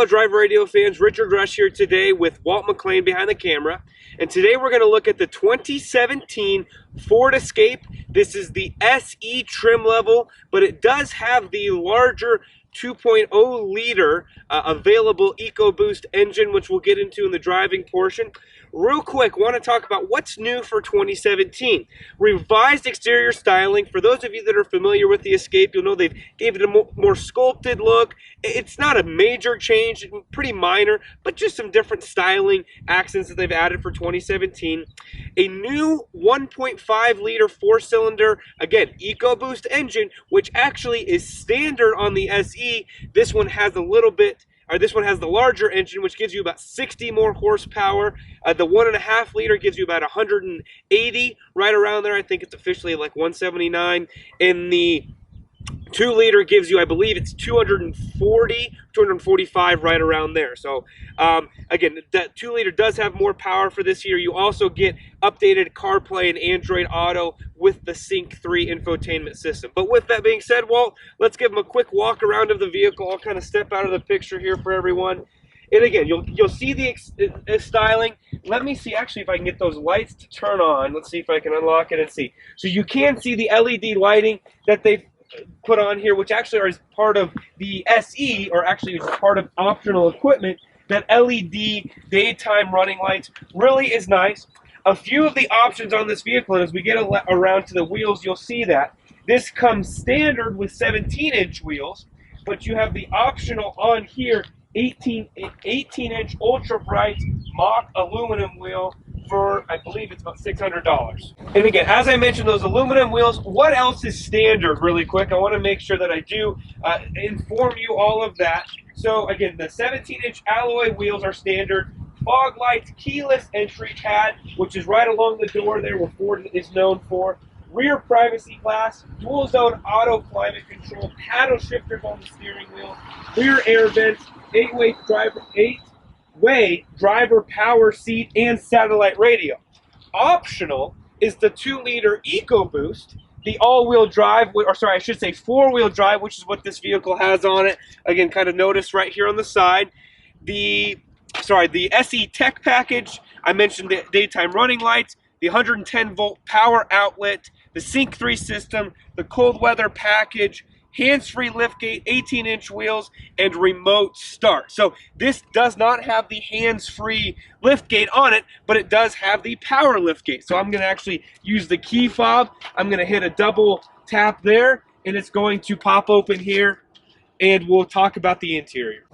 Untitled Driver Radio fans, Richard Rush here today with Walt McLean behind the camera. And today we're going to look at the 2017 Ford Escape. This is the SE trim level, but it does have the larger 2.0 liter available EcoBoost engine, which we'll get into in the driving portion. Real quick, want to talk about what's new for 2017. Revised exterior styling. For those of you that are familiar with the Escape, you'll know they've gave it a more sculpted look. It's not a major change, pretty minor, but just some different styling accents that they've added for 2017. A new 1.5 liter four-cylinder, again, EcoBoost engine, which actually is standard on the SE. This one has the larger engine, which gives you about 60 more horsepower. The 1.5 liter gives you about 180, right around there. I think it's officially like 179. And the 2 liter gives you, I believe it's 245, right around there. So again, that 2 liter does have more power for this year. You also get updated CarPlay and Android Auto with the Sync 3 infotainment system. But with that being said, Walt, let's give them a quick walk around of the vehicle. I'll kind of step out of the picture here for everyone. And again, you'll see the styling. Let me see actually if I can get those lights to turn on. Let's see if I can unlock it and see. So you can see the LED lighting that they've put on here, which actually is part of the SE, or actually is part of optional equipment. That LED daytime running lights really is nice. A few of the options on this vehicle, and as we get around to the wheels, you'll see that this comes standard with 17-inch wheels, but you have the optional on here 18-inch ultra bright mock aluminum wheel for, I believe it's about $600. And again, as I mentioned, those aluminum wheels, what else is standard really quick? I want to make sure that I do inform you all of that. So again, the 17-inch alloy wheels are standard. Fog lights, keyless entry pad, which is right along the door there where Ford is known for. Rear privacy glass, dual zone auto climate control, paddle shifters on the steering wheel, rear air vents, 8-way driver power seat, and satellite radio. Optional is the 2 liter EcoBoost, the all-wheel drive, or sorry, I should say 4-wheel drive, which is what this vehicle has on it. Again, kind of notice right here on the side. The SE Tech package, I mentioned the daytime running lights, the 110-volt power outlet, the Sync 3 system, the cold weather package, hands-free liftgate, 18-inch wheels, and remote start. So this does not have the hands-free liftgate on it, but it does have the power liftgate. So I'm going to actually use the key fob. I'm going to hit a double tap there, and it's going to pop open here, and we'll talk about the interior.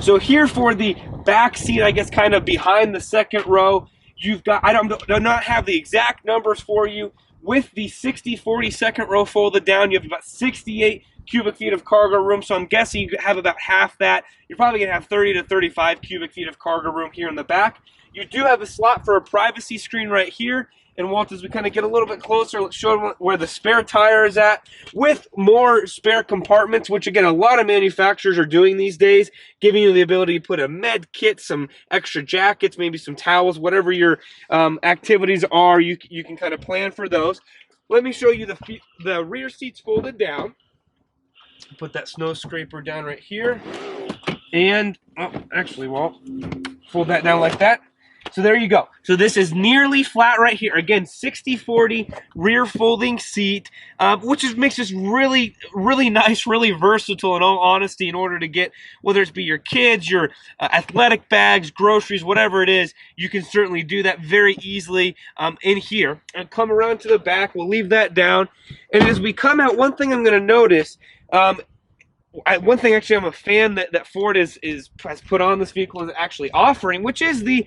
So here for the back seat, I guess kind of behind the second row, you've got, I do not have the exact numbers for you. With the 60/40 second row folded down, you have about 68 cubic feet of cargo room, so I'm guessing you have about half that. You're probably going to have 30 to 35 cubic feet of cargo room here in the back. You do have a slot for a privacy screen right here. And Walt, as we kind of get a little bit closer, let's show them where the spare tire is at, with more spare compartments, which again, a lot of manufacturers are doing these days, giving you the ability to put a med kit, some extra jackets, maybe some towels, whatever your activities are, you can kind of plan for those. Let me show you the rear seats folded down. Put that snow scraper down right here. And, oh, actually, Walt, fold that down like that. So there you go. So this is nearly flat right here. Again, 60/40 rear folding seat, which makes this really, really nice, really versatile in all honesty, in order to get, whether it be your kids, your athletic bags, groceries, whatever it is, you can certainly do that very easily in here. And come around to the back, we'll leave that down. And as we come out, one thing I'm going to notice, one thing actually I'm a fan that Ford has put on this vehicle is actually offering, which is the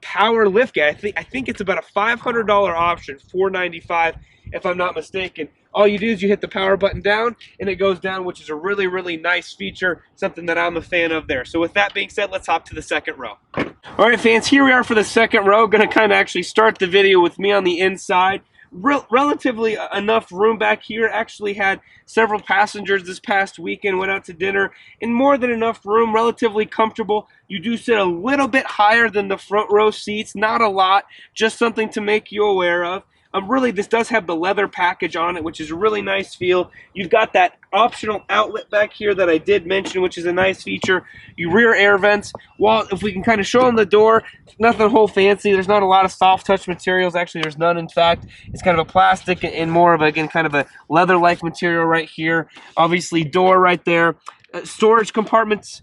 power liftgate. I think it's about a $500 option, $495 if I'm not mistaken. All you do is you hit the power button down and it goes down, which is a really, really nice feature, something that I'm a fan of there. So with that being said, let's hop to the second row. All right, fans, here we are for the second row. Going to kind of actually start the video with me on the inside. Relatively enough room back here. Actually had several passengers this past weekend, went out to dinner, and more than enough room, relatively comfortable. You do sit a little bit higher than the front row seats, not a lot, just something to make you aware of. Really, this does have the leather package on it, which is a really nice feel. You've got that optional outlet back here that I did mention, which is a nice feature. You rear air vents. Well, if we can kind of show them the door, nothing whole fancy. There's not a lot of soft touch materials. Actually, there's none. In fact, it's kind of a plastic and more of, again, kind of a leather-like material right here. Obviously, door right there. Storage compartments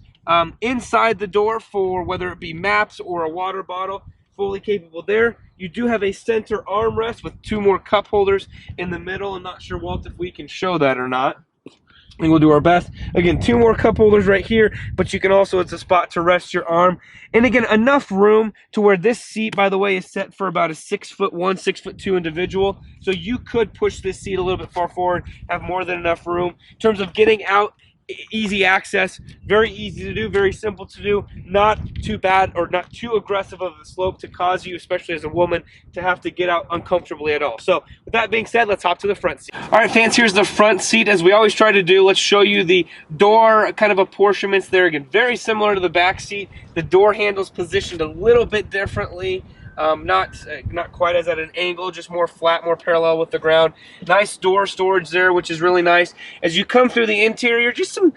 inside the door for whether it be maps or a water bottle. Fully capable there. You do have a center armrest with 2 more cup holders in the middle. I'm not sure, Walt, if we can show that or not. I think we'll do our best. Again, 2 more cup holders right here, but you can also, it's a spot to rest your arm. And again, enough room to where this seat, by the way, is set for about a 6'1", 6'2" individual. So you could push this seat a little bit far forward, have more than enough room. In terms of getting out, easy access, very easy to do, very simple to do, not too bad or not too aggressive of a slope to cause you, especially as a woman, to have to get out uncomfortably at all. So with that being said, let's hop to the front seat. All right, fans, here's the front seat. As we always try to do, let's show you the door kind of apportionments there. Again, very similar to the back seat. The door handle's positioned a little bit differently. Not quite as at an angle, just more flat, more parallel with the ground. Nice door storage there, which is really nice. As you come through the interior, just some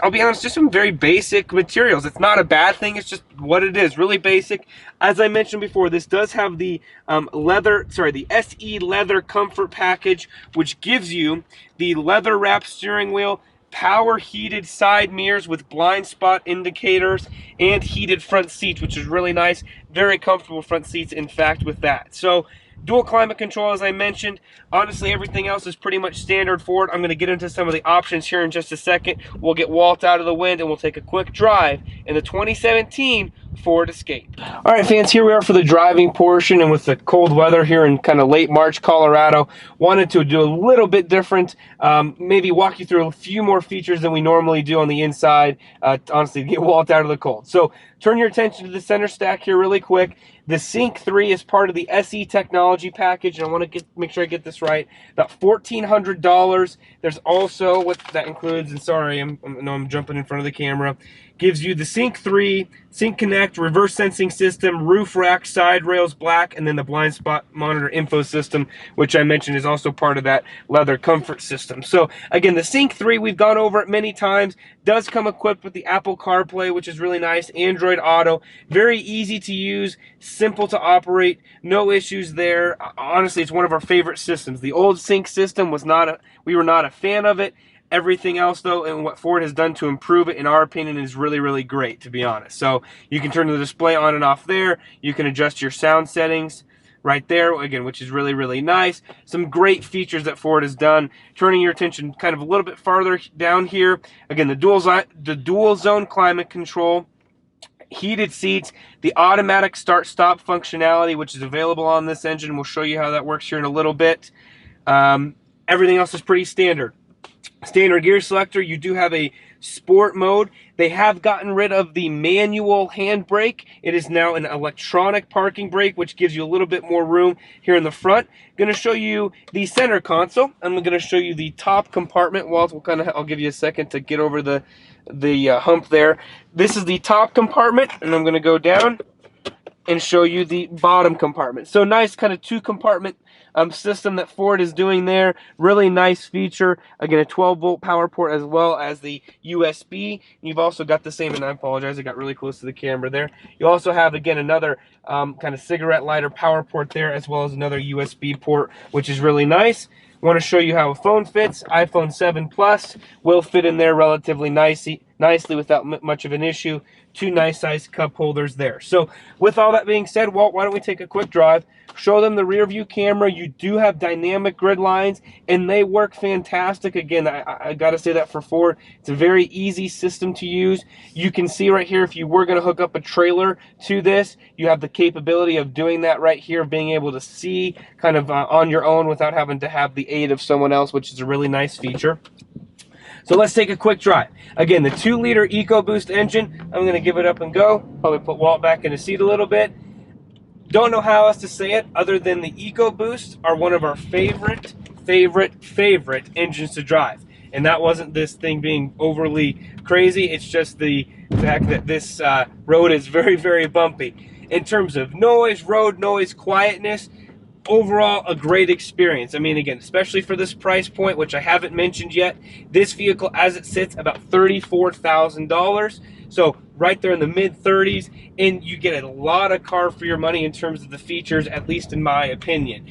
I'll be honest, just some very basic materials. It's not a bad thing, it's just what it is, really basic. As I mentioned before, this does have the the SE leather comfort package, which gives you the leather wrapped steering wheel, power heated side mirrors with blind spot indicators, and heated front seats, which is really nice. Very comfortable front seats, in fact, with that. So dual climate control, as I mentioned. Honestly, everything else is pretty much standard Ford. I'm going to get into some of the options here in just a second. We'll get Walt out of the wind and we'll take a quick drive in the 2017 Ford Escape. All right, fans, here we are for the driving portion, and with the cold weather here in kind of late March, Colorado, wanted to do a little bit different, maybe walk you through a few more features than we normally do on the inside, honestly, to get Walt out of the cold. So turn your attention to the center stack here really quick. The Sync 3 is part of the SE technology package, and I want to make sure I get this right. About $1,400. There's also what that includes, and sorry, I'm jumping in front of the camera. Gives you the Sync 3, Sync Connect, reverse sensing system, roof rack, side rails black, and then the blind spot monitor info system, which I mentioned is also part of that leather comfort system. So again, the Sync 3, we've gone over it many times, does come equipped with the Apple CarPlay, which is really nice, Android Auto, very easy to use, simple to operate, no issues there. Honestly, it's one of our favorite systems. The old Sync system was we were not a fan of it. Everything else, though, and what Ford has done to improve it, in our opinion, is really, really great, to be honest. So you can turn the display on and off there. You can adjust your sound settings right there, again, which is really, really nice. Some great features that Ford has done. Turning your attention kind of a little bit farther down here, again, the dual zone climate control, heated seats, the automatic start-stop functionality, which is available on this engine. We'll show you how that works here in a little bit. Everything else is pretty standard. Standard gear selector. You do have a sport mode. They have gotten rid of the manual handbrake. It is now an electronic parking brake, which gives you a little bit more room here in the front. Going to show you the center console. I'm going to show you the top compartment. Walt, I'll give you a second to get over the hump there. This is the top compartment, and I'm going to go down and show you the bottom compartment. So nice kind of 2-compartment system that Ford is doing there. Really nice feature. Again, a 12-volt power port as well as the USB. You've also got the same, and I apologize, I got really close to the camera there. You also have, again, another kind of cigarette lighter power port there, as well as another USB port, which is really nice. I want to show you how a phone fits. iPhone 7 Plus will fit in there relatively nicely without much of an issue. 2 nice sized cup holders there. So with all that being said, Walt, why don't we take a quick drive, show them the rear view camera. You do have dynamic grid lines, and they work fantastic. Again, I got to say that for Ford. It's a very easy system to use. You can see right here, if you were going to hook up a trailer to this, you have the capability of doing that right here, being able to see kind of on your own without having to have the aid of someone else, which is a really nice feature. So let's take a quick drive. Again, the 2-liter EcoBoost engine. I'm going to give it up and go. Probably put Walt back in the seat a little bit. Don't know how else to say it other than the EcoBoost are one of our favorite engines to drive. And that wasn't this thing being overly crazy. It's just the fact that this road is very, very bumpy. In terms of noise, road noise, quietness, overall, a great experience. I mean, again, especially for this price point, which I haven't mentioned yet, this vehicle as it sits about $34,000. So right there in the mid 30s, and you get a lot of car for your money in terms of the features, at least in my opinion.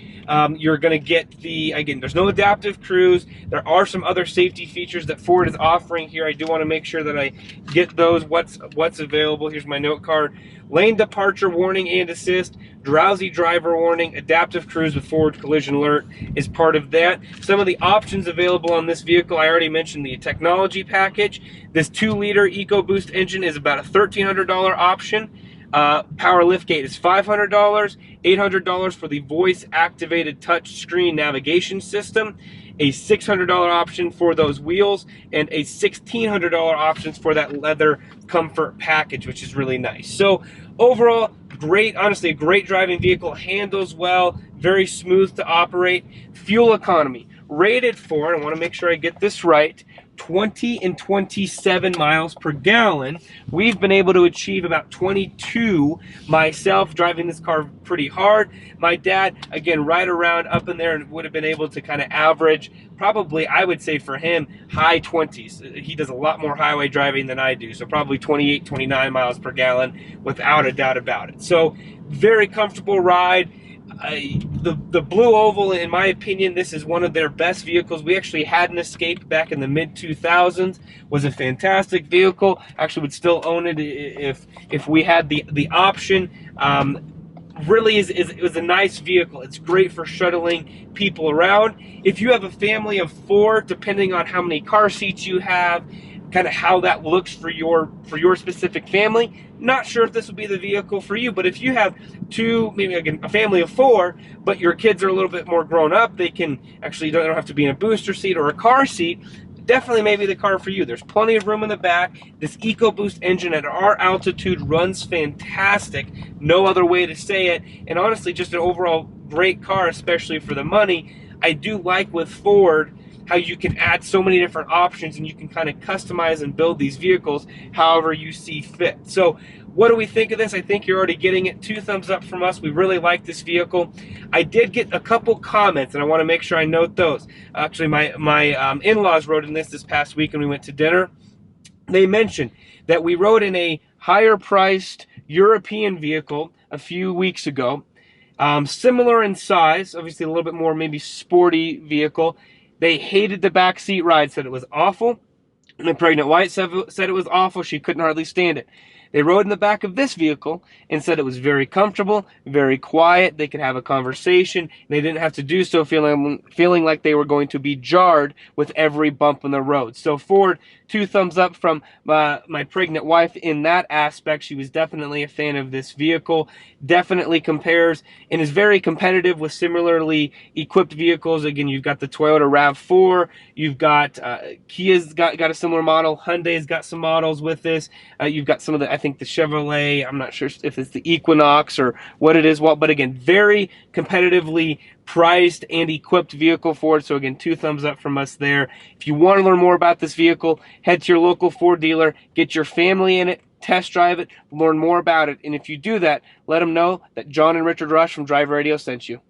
You're going to get again, there's no adaptive cruise. There are some other safety features that Ford is offering here. I do want to make sure that I get those, what's available. Here's my note card. Lane departure warning and assist, drowsy driver warning, adaptive cruise with forward collision alert is part of that. Some of the options available on this vehicle, I already mentioned the technology package. This 2-liter EcoBoost engine is about a $1,300 option. Power liftgate is $500, $800 for the voice-activated touchscreen navigation system, a $600 option for those wheels, and a $1,600 options for that leather comfort package, which is really nice. So overall, great, honestly, a great driving vehicle, handles well, very smooth to operate. Fuel economy, rated for, and I want to make sure I get this right, 20 and 27 miles per gallon. We've been able to achieve about 22 myself, driving this car pretty hard. My dad, again, right around up in there, and would have been able to kind of average, probably, I would say for him, high 20s. He does a lot more highway driving than I do, so probably 28, 29 miles per gallon without a doubt about it. So very comfortable ride. The Blue Oval, in my opinion, this is one of their best vehicles. We actually had an Escape back in the mid-2000s. Was a fantastic vehicle. Actually would still own it if we had the option. Really it was a nice vehicle. It's great for shuttling people around. If you have a family of 4, depending on how many car seats you have, kind of how that looks for your specific family. Not sure if this would be the vehicle for you, but if you have 2, maybe again a family of 4, but your kids are a little bit more grown up, they can actually don't have to be in a booster seat or a car seat. Definitely maybe the car for you. There's plenty of room in the back. This EcoBoost engine at our altitude runs fantastic. No other way to say it. And honestly, just an overall great car, especially for the money. I do like with Ford how you can add so many different options and you can kind of customize and build these vehicles however you see fit. So what do we think of this? I think you're already getting it. 2 thumbs up from us. We really like this vehicle. I did get a couple comments, and I want to make sure I note those. Actually, my in-laws rode in this past week when we went to dinner. They mentioned that we rode in a higher-priced European vehicle a few weeks ago. Similar in size, obviously a little bit more maybe sporty vehicle. They hated the backseat ride, said it was awful. And the pregnant wife said it was awful. She couldn't hardly stand it. They rode in the back of this vehicle and said it was very comfortable, very quiet. They could have a conversation. And they didn't have to do so feeling like they were going to be jarred with every bump in the road. So Ford, 2 thumbs up from my pregnant wife in that aspect. She was definitely a fan of this vehicle. Definitely compares and is very competitive with similarly equipped vehicles. Again, you've got the Toyota RAV4. You've got Kia's got a similar model. Hyundai's got some models with this. You've got some of the, I think the Chevrolet, I'm not sure if it's the Equinox or what it is. Well, but again, very competitively priced and equipped vehicle for it. So again, 2 thumbs up from us there. If you want to learn more about this vehicle, head to your local Ford dealer, get your family in it, test drive it, learn more about it. And if you do that, let them know that John and Richard Rush from Drive Radio sent you.